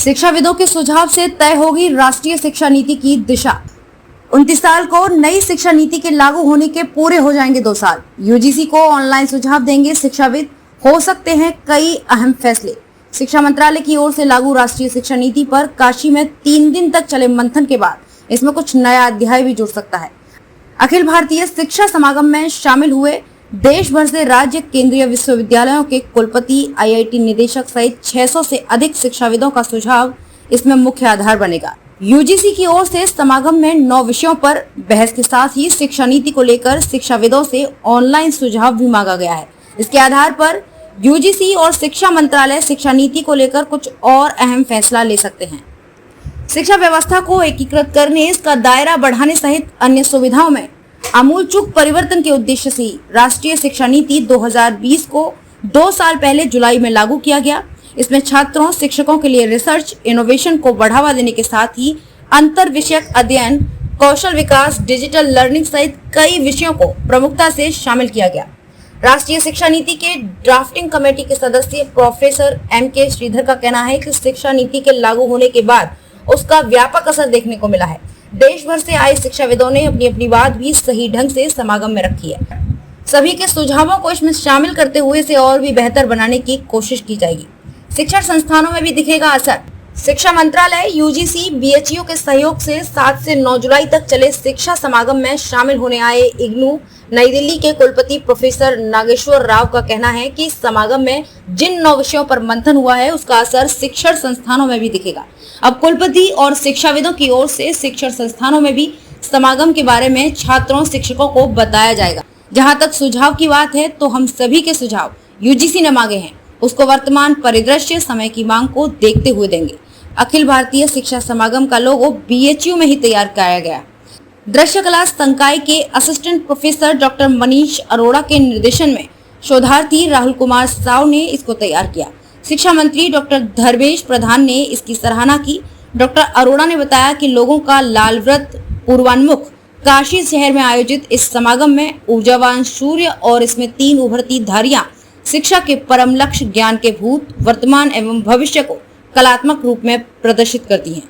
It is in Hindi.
शिक्षाविदों के सुझाव से तय होगी राष्ट्रीय शिक्षा नीति की दिशा। 29 साल को नई शिक्षा नीति के लागू होने के पूरे हो जाएंगे 2 साल। यूजीसी को ऑनलाइन सुझाव देंगे शिक्षाविद, हो सकते हैं कई अहम फैसले। शिक्षा मंत्रालय की ओर से लागू राष्ट्रीय शिक्षा नीति पर काशी में 3 दिन तक चले मंथन के बाद इसमें कुछ नया अध्याय भी जुड़ सकता है। अखिल भारतीय शिक्षा समागम में शामिल हुए देश भर से राज्य केंद्रीय विश्वविद्यालयों के कुलपति, आईआईटी निदेशक सहित 600 से अधिक शिक्षाविदों का सुझाव इसमें मुख्य आधार बनेगा। यूजीसी की ओर से समागम में 9 विषयों पर बहस के साथ ही शिक्षा नीति को लेकर शिक्षाविदों से ऑनलाइन सुझाव भी मांगा गया है। इसके आधार पर यूजीसी और शिक्षा मंत्रालय शिक्षा नीति को लेकर कुछ और अहम फैसला ले सकते हैं। शिक्षा व्यवस्था को एकीकृत करने, इसका दायरा बढ़ाने सहित अन्य सुविधाओं में आमूलचूल परिवर्तन के उद्देश्य से राष्ट्रीय शिक्षा नीति 2020 को 2 साल पहले जुलाई में लागू किया गया। इसमें छात्रों, शिक्षकों के लिए रिसर्च, इनोवेशन को बढ़ावा देने के साथ ही अंतर विषयक अध्ययन, कौशल विकास, डिजिटल लर्निंग सहित कई विषयों को प्रमुखता से शामिल किया गया। राष्ट्रीय शिक्षा नीति के ड्राफ्टिंग कमेटी के सदस्य प्रोफेसर एम.के. श्रीधर का कहना है कि शिक्षा नीति के लागू होने के बाद उसका व्यापक असर देखने को मिला है। देश भर से आए शिक्षाविदों ने अपनी अपनी बात भी सही ढंग से समागम में रखी है। सभी के सुझावों को इसमें शामिल करते हुए इसे और भी बेहतर बनाने की कोशिश की जाएगी। शिक्षा संस्थानों में भी दिखेगा असर। शिक्षा मंत्रालय, यूजीसी, बीएचयू के सहयोग से 7 से 9 जुलाई तक चले शिक्षा समागम में शामिल होने आए इग्नू नई दिल्ली के कुलपति प्रोफेसर नागेश्वर राव का कहना है कि इस समागम में जिन 9 विषयों पर मंथन हुआ है उसका असर शिक्षण संस्थानों में भी दिखेगा। अब कुलपति और शिक्षाविदों की ओर से शिक्षण संस्थानों में भी समागम के बारे में छात्रों, शिक्षकों को बताया जाएगा। जहां तक सुझाव की बात है तो हम सभी के सुझाव यूजीसी ने मांगे हैं, उसको वर्तमान परिदृश्य, समय की मांग को देखते हुए देंगे। अखिल भारतीय शिक्षा समागम का लोगो बीएचयू में ही तैयार किया गया। दृश्य कला संकाय के assistant professor doctor Manish Arora के निर्देशन में शोधार्थी राहुल कुमार साव ने इसको तैयार किया। शिक्षा मंत्री डॉक्टर धर्मेश प्रधान ने इसकी सराहना की। डॉक्टर अरोड़ा ने बताया कि लोगों का लाल व्रत पूर्वान्मुख काशी शहर में आयोजित इस समागम में ऊर्जावान सूर्य और इसमें 3 उभरती धारियां शिक्षा के परम लक्ष्य, ज्ञान के भूत, वर्तमान एवं भविष्य को कलात्मक रूप में प्रदर्शित करती हैं।